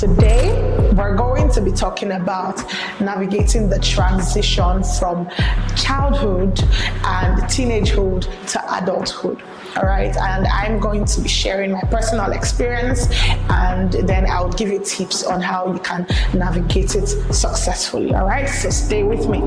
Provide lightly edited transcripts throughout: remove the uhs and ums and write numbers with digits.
Today, we're going to be talking about navigating the transition from childhood and teenagehood to adulthood. All right, and I'm going to be sharing my personal experience, and then I'll give you tips on how you can navigate it successfully. All right, so stay with me.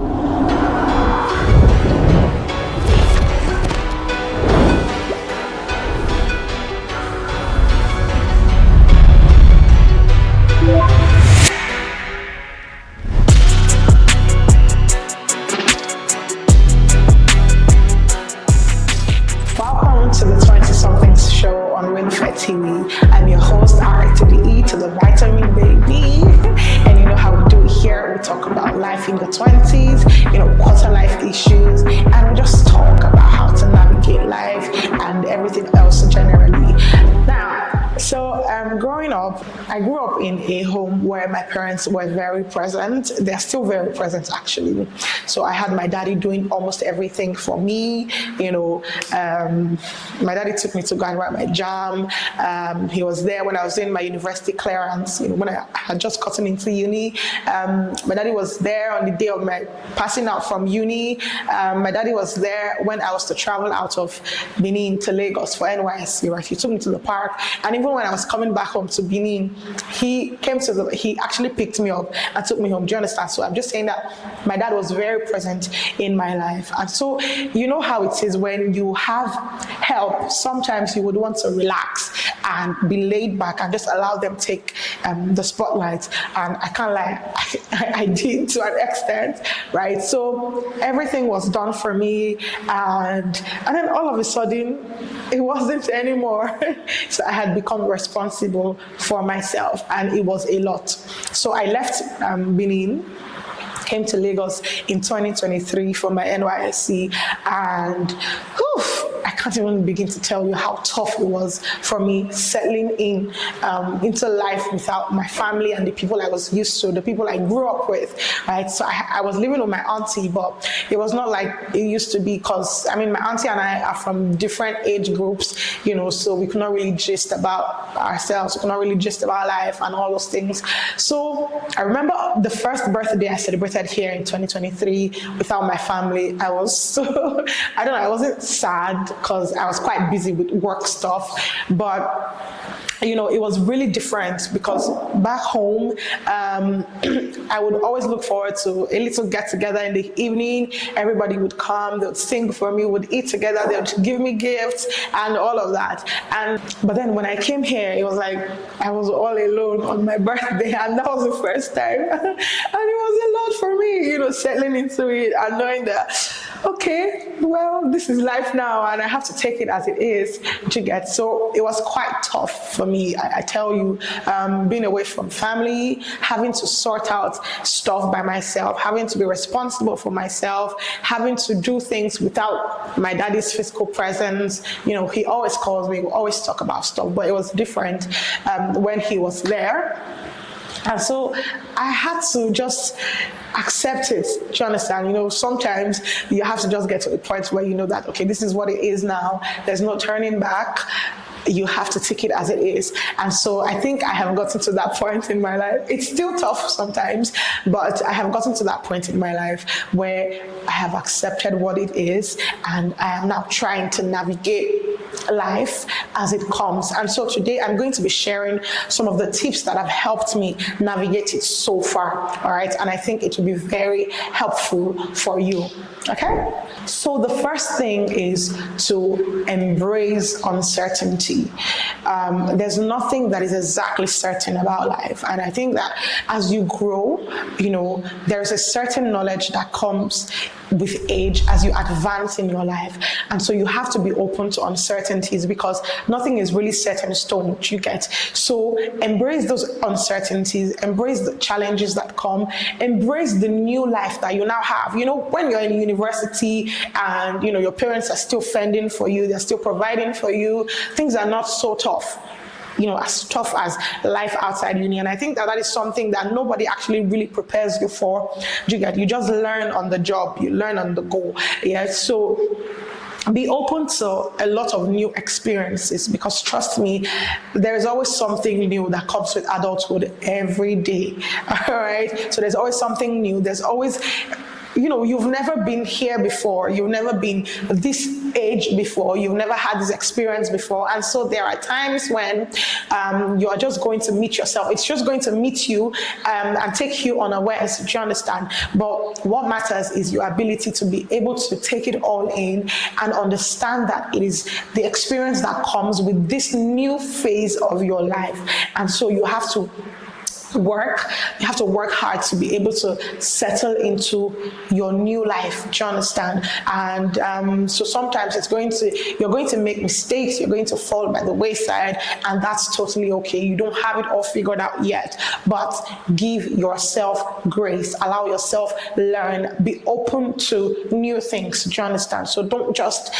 Welcome to the 20-somethings show on Relufe TV. I'm your host, R to the E to the vitamin baby. And you know how we do it here. We talk about life in the 20s, quarter life issues, and we just talk about how to navigate life and everything else generally. Now, growing up, I grew up in a home where my parents were very present. They're still very present, actually. So I had my daddy doing almost everything for me. My daddy took me to go and write my JAM. He was there when I was in my university clearance, when I had just gotten into uni. My daddy was there on the day of my passing out from uni. My daddy was there when I was to travel out of Benin to Lagos for NYSC, right? He took me to the park. And even when I was coming back home to Benin, he actually picked me up and took me home. Do you understand? So I'm just saying that my dad was very present in my life. And so you know how it is when you have help, sometimes you would want to relax and be laid back and just allow them take the spotlight. And I can't lie, I did to an extent, right? So everything was done for me, and then all of a sudden it wasn't anymore. So I had become responsible for myself, and it was a lot. So I left Benin, came to Lagos in 2023 for my NYSC, and I can't even begin to tell you how tough it was for me settling into life without my family and the people I was used to, the people I grew up with, right? So I was living with my auntie, but it was not like it used to be, because my auntie and I are from different age groups, so we could not really gist about ourselves, we could not really gist about life and all those things. So I remember the first birthday I celebrated here in 2023 without my family. I was so, I wasn't sad because I was quite busy with work stuff, but it was really different because back home, I would always look forward to a little get together in the evening. Everybody would come, they would sing for me, would eat together, they would give me gifts and all of that. But then when I came here, it was like I was all alone on my birthday, and that was the first time. And it was a lot for me, settling into it and knowing that, okay, well, this is life now, and I have to take it as it is to get. So it was quite tough for me, I tell you, being away from family, having to sort out stuff by myself, having to be responsible for myself, having to do things without my daddy's physical presence. He always calls me, we always talk about stuff, but it was different when he was there. And so I had to just accept it. Do you understand? Sometimes you have to just get to a point where you know that, okay, this is what it is now. There's no turning back. You have to take it as it is. And so I think I have gotten to that point in my life. It's still tough sometimes, but I have gotten to that point in my life where I have accepted what it is, and I am now trying to navigate life as it comes. And so today I'm going to be sharing some of the tips that have helped me navigate it so far, all right? And I think it will be very helpful for you, okay? So the first thing is to embrace uncertainty. There's nothing that is exactly certain about life. And I think that as you grow, there's a certain knowledge that comes with age as you advance in your life. And so you have to be open to uncertainties, because nothing is really set in stone, you get. So embrace those uncertainties, embrace the challenges that come, embrace the new life that you now have. When you're in university and your parents are still fending for you, they're still providing for you, things are not so tough. As tough as life outside uni. And I think that is something that nobody actually really prepares you for. You just learn on the job, you learn on the go. Yeah. So be open to a lot of new experiences, because trust me, there is always something new that comes with adulthood every day. All right, so there's always something new. There's always, you've never been here before, you've never been this age before, you've never had this experience before, and so there are times when you are just going to meet yourself. It's just going to meet you and take you unawares. Do you understand? But what matters is your ability to be able to take it all in and understand that it is the experience that comes with this new phase of your life. And so you have to work hard to be able to settle into your new life. Do you understand? And so sometimes you're going to make mistakes, you're going to fall by the wayside, and that's totally okay. You don't have it all figured out yet, but give yourself grace, allow yourself learn, be open to new things. Do you understand? So don't just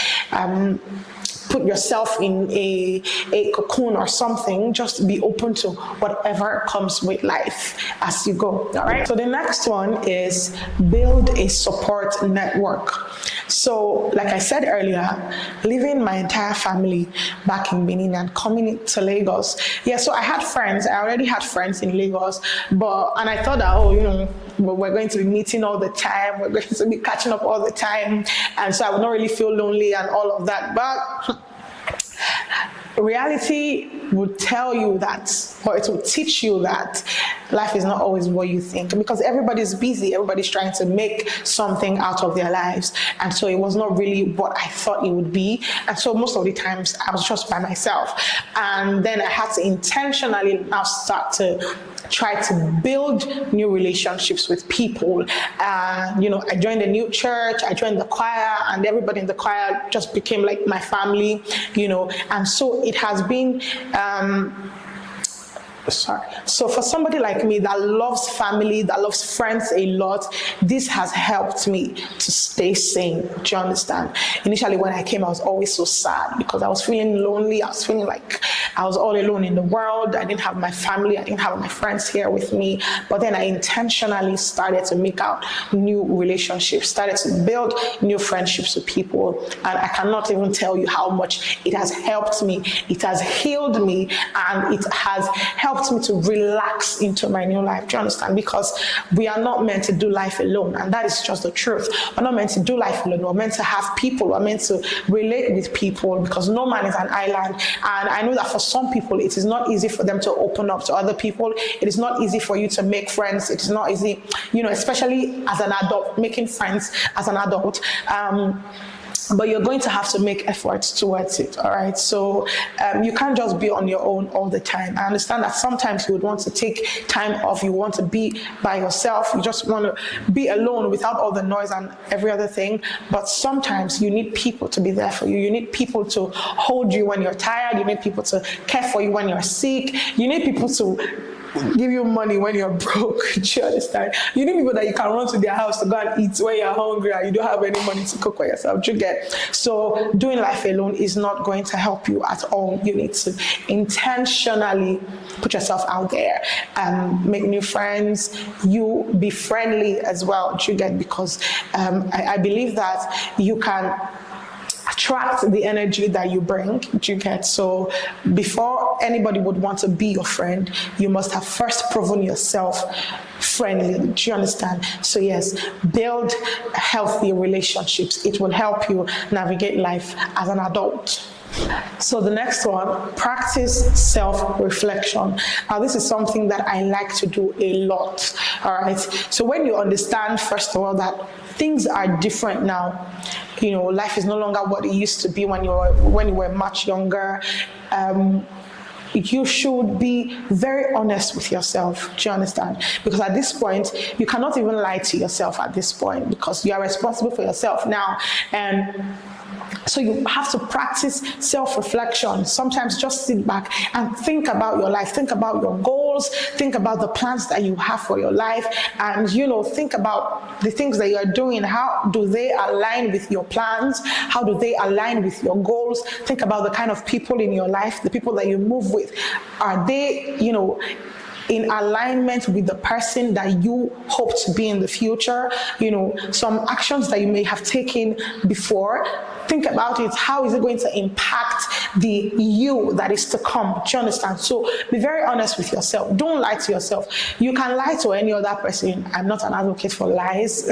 put yourself in a cocoon or something. Just be open to whatever comes with life as you go. All right. So the next one is build a support network. So like I said earlier, leaving my entire family back in Benin and coming to Lagos. Yeah, so I already had friends in Lagos, and I thought that, we're going to be meeting all the time, we're going to be catching up all the time, and so I would not really feel lonely and all of that. But reality would tell you that, or it will teach you that life is not always what you think, because everybody's busy, everybody's trying to make something out of their lives, and so it was not really what I thought it would be. And so most of the times I was just by myself, and then I had to intentionally now start to try to build new relationships with people. I joined a new church, I joined the choir, and everybody in the choir just became like my family, and so it has been so for somebody like me that loves family, that loves friends a lot, this has helped me to stay sane. Do you understand? Initially when I came, I was always so sad because I was feeling lonely. I was feeling like I was all alone in the world. I didn't have my family, I didn't have my friends here with me. But then I intentionally started to make out new relationships, started to build new friendships with people. And I cannot even tell you how much it has helped me. It has healed me, and it has helped me to relax into my new life. Do you understand? Because we are not meant to do life alone, and that is just the truth. We're not meant to do life alone. We're meant to have people. We're meant to relate with people, because no man is an island. And I know that for some people, it is not easy for them to open up to other people. It is not easy for you to make friends. It is not easy, especially as an adult, making friends as an adult. But you're going to have to make efforts towards it, all right? So you can't just be on your own all the time. I understand that sometimes you would want to take time off, you want to be by yourself, you just want to be alone without all the noise and every other thing. But sometimes you need people to be there for you. You need people to hold you when you're tired. You need people to care for you when you're sick. You need people to give you money when you're broke. Do you understand? You need people that you can run to their house to go and eat when you're hungry and you don't have any money to cook for yourself. Do you get? So doing life alone is not going to help you at all. You need to intentionally put yourself out there and make new friends. You be friendly as well. Do you get? Because I believe that you can attract the energy that you bring. Do you get? So before anybody would want to be your friend, you must have first proven yourself friendly. Do you understand? So yes, build healthy relationships. It will help you navigate life as an adult. So the next one, practice self-reflection. Now this is something that I like to do a lot, all right? So when you understand, first of all, that things are different now, life is no longer what it used to be when you were much younger, you should be very honest with yourself. Do you understand? Because at this point, you cannot even lie to yourself at this point, because you are responsible for yourself now. And so you have to practice self-reflection. Sometimes just sit back and think about your life, think about your goals, think about the plans that you have for your life, and think about the things that you are doing. How do they align with your plans? How do they align with your goals? Think about the kind of people in your life, the people that you move with. Are they, in alignment with the person that you hope to be in the future? Some actions that you may have taken before, think about it. How is it going to impact the you that is to come? Do you understand? So be very honest with yourself. Don't lie to yourself. You can lie to any other person. I'm not an advocate for lies,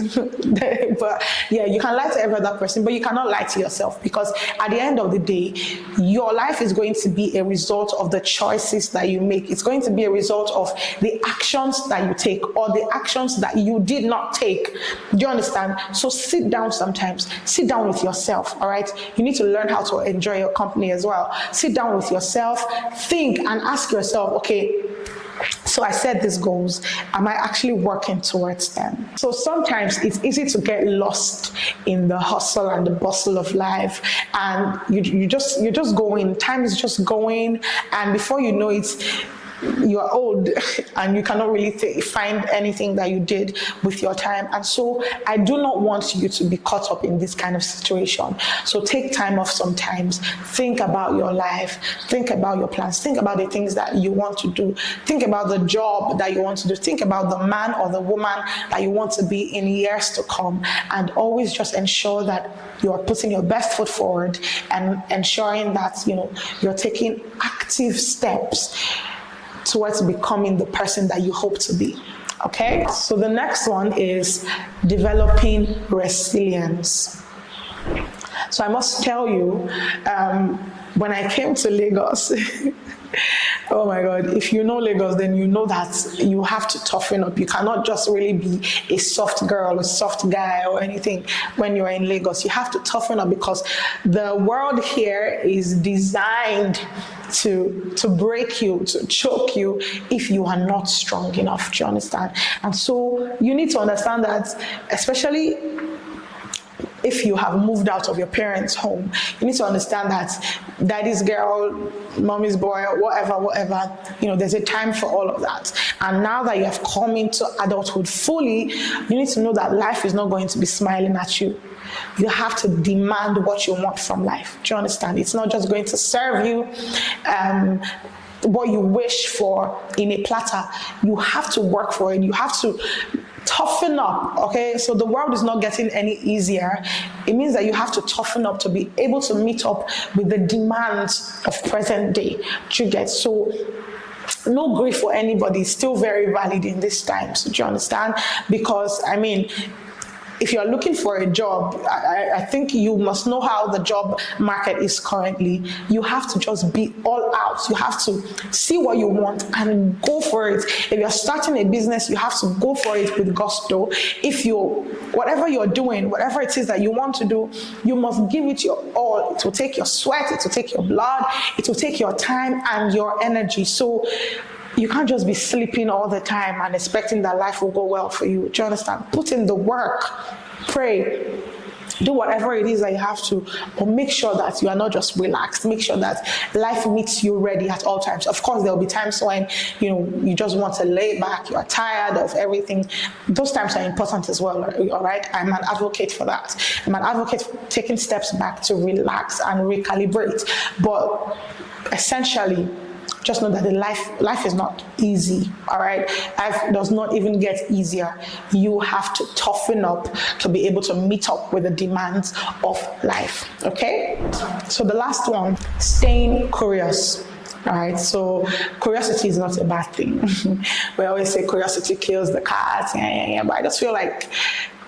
but yeah, you can lie to every other person, but you cannot lie to yourself, because at the end of the day, your life is going to be a result of the choices that you make. It's going to be a result of the actions that you take, or the actions that you did not take. Do you understand? So sit down sometimes. Sit down with yourself, all right? You need to learn how to enjoy your company as well. Sit down with yourself, think and ask yourself, okay, so I set these goals. Am I actually working towards them? So sometimes it's easy to get lost in the hustle and the bustle of life, and you're just going. Time is just going, and before you know it, you are old and you cannot really find anything that you did with your time. And so I do not want you to be caught up in this kind of situation. So take time off sometimes. Think about your life. Think about your plans. Think about the things that you want to do. Think about the job that you want to do. Think about the man or the woman that you want to be in years to come. And always just ensure that you are putting your best foot forward and ensuring that, you're taking active steps towards becoming the person that you hope to be. Okay? So the next one is developing resilience. So I must tell you, when I came to Lagos, oh my God, if you know Lagos, then you know that you have to toughen up. You cannot just really be a soft girl, a soft guy or anything when you're in Lagos. You have to toughen up, because the world here is designed to break you, to choke you if you are not strong enough. Do you understand? And so you need to understand that, especially if you have moved out of your parents' home, you need to understand that daddy's girl, mommy's boy, whatever, there's a time for all of that. And now that you have come into adulthood fully, you need to know that life is not going to be smiling at you. You have to demand what you want from life. Do you understand? It's not just going to serve you what you wish for in a platter. You have to work for it. You have to toughen up, okay? So the world is not getting any easier. It means that you have to toughen up to be able to meet up with the demands of present day. Do you get? So no grief for anybody is still very valid in this time. So do you understand? Because, if you're looking for a job, I think you must know how the job market is currently. You have to just be all out. You have to see what you want and go for it. If you're starting a business, you have to go for it with gusto. Whatever you're doing, whatever it is that you want to do, you must give it your all. It will take your sweat, it will take your blood, it will take your time and your energy. So you can't just be sleeping all the time and expecting that life will go well for you. Do you understand? Put in the work, pray, do whatever it is that you have to, but make sure that you are not just relaxed. Make sure that life meets you ready at all times. Of course, there will be times when, you just want to lay back, you are tired of everything. Those times are important as well, all right? I'm an advocate for that. I'm an advocate for taking steps back to relax and recalibrate. But essentially, just know that life is not easy, all right? Life does not even get easier. You have to toughen up to be able to meet up with the demands of life, okay? So the last one, staying curious. All right, so curiosity is not a bad thing. We always say curiosity kills the cat, but I just feel like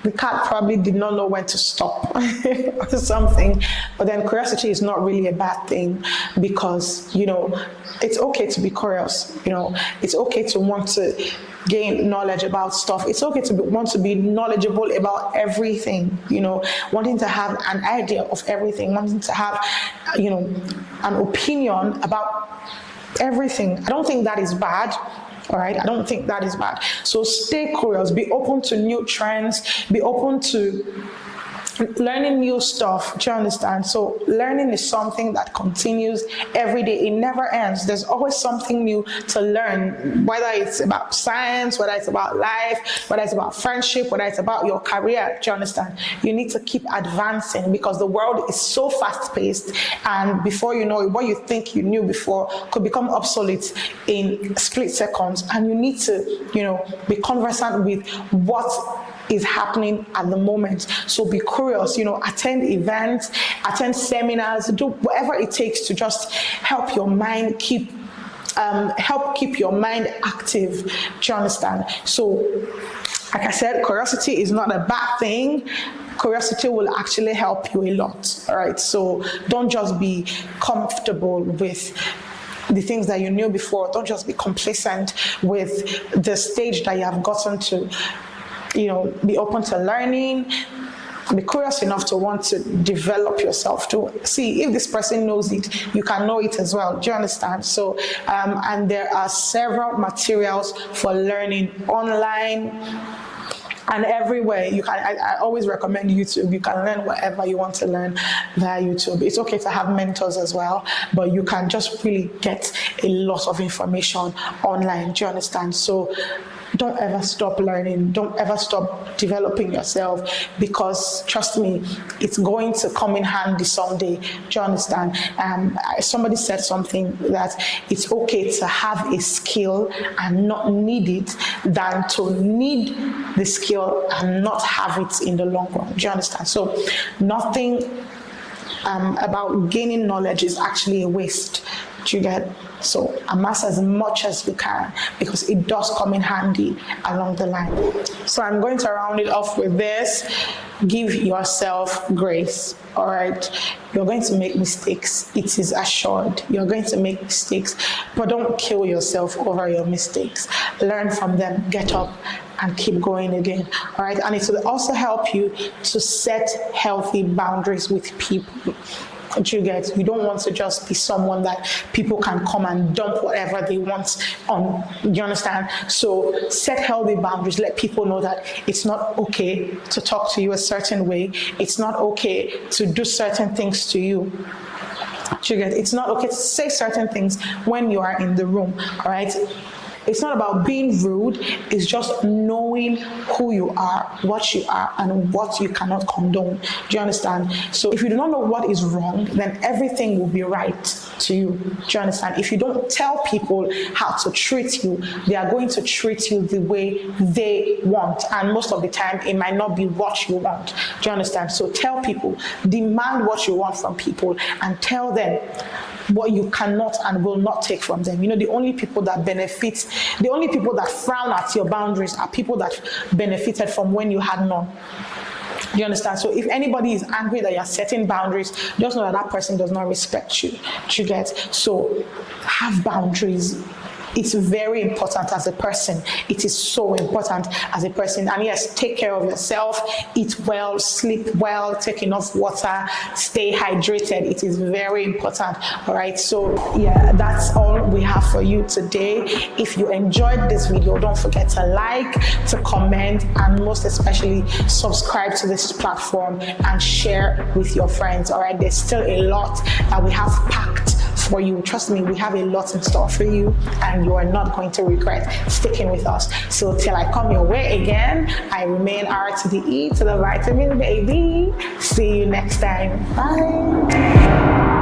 the cat probably did not know when to stop or something. But then curiosity is not really a bad thing, because, it's okay to be curious. It's okay to want to gain knowledge about stuff. It's okay to want to be knowledgeable about everything, wanting to have an idea of everything, wanting to have, an opinion about everything. I don't think that is bad. All right, I don't think that is bad. So stay curious, be open to new trends, be open to learning new stuff. Do you understand? So learning is something that continues every day. It never ends. There's always something new to learn, whether it's about science, whether it's about life, whether it's about friendship, whether it's about your career. Do you understand? You need to keep advancing, because the world is so fast-paced, and before you know it, what you think you knew before could become obsolete in split seconds, and you need to, be conversant with what is happening at the moment. So be curious, attend events, attend seminars, do whatever it takes to just help your mind keep your mind active. Do you understand? So, like I said, curiosity is not a bad thing. Curiosity will actually help you a lot. All right. So don't just be comfortable with the things that you knew before. Don't just be complacent with the stage that you have gotten to. Be open to learning. Be curious enough to want to develop yourself, to see if this person knows it, you can know it as well. Do you understand? So, and there are several materials for learning online and everywhere. I always recommend YouTube. You can learn whatever you want to learn via YouTube. It's okay to have mentors as well, but you can just really get a lot of information online. Do you understand? So don't ever stop learning. Don't ever stop developing yourself, because trust me, it's going to come in handy someday. Do you understand? Somebody said something that it's okay to have a skill and not need it than to need the skill and not have it in the long run. Do you understand? So nothing about gaining knowledge is actually a waste. Do you get? So amass as much as you can, because it does come in handy along the line. So I'm going to round it off with this. Give yourself grace. All right, you're going to make mistakes. It is assured. You're going to make mistakes, but don't kill yourself over your mistakes. Learn from them, get up and keep going again. All right, and it will also help you to set healthy boundaries with people. You get? You don't want to just be someone that people can come and dump whatever they want on. You understand? So set healthy boundaries. Let people know that it's not okay to talk to you a certain way. It's not okay to do certain things to you. You get? It's not okay to say certain things when you are in the room. All right? It's not about being rude. It's just knowing who you are, what you are, and what you cannot condone. Do you understand? So if you do not know what is wrong, then everything will be right to you. Do you understand? If you don't tell people how to treat you, they are going to treat you the way they want. And most of the time, it might not be what you want. Do you understand? So tell people, demand what you want from people, and tell them what you cannot and will not take from them. The only people that benefit, the only people that frown at your boundaries are people that benefited from when you had none. Do you understand? So if anybody is angry that you're setting boundaries, just know that that person does not respect you. Do you get? So have boundaries. It's very important as a person. It is so important as a person. And yes, take care of yourself, eat well, sleep well, take enough water, stay hydrated. It is very important. All right. So yeah, that's all we have for you today. If you enjoyed this video, don't forget to like, to comment, and most especially subscribe to this platform and share with your friends. All right. There's still a lot that we have packed for you. Trust me, we have a lot in store for you, and you are not going to regret sticking with us. So till I come your way again, I remain R to the E to the vitamin baby. See you next time. Bye.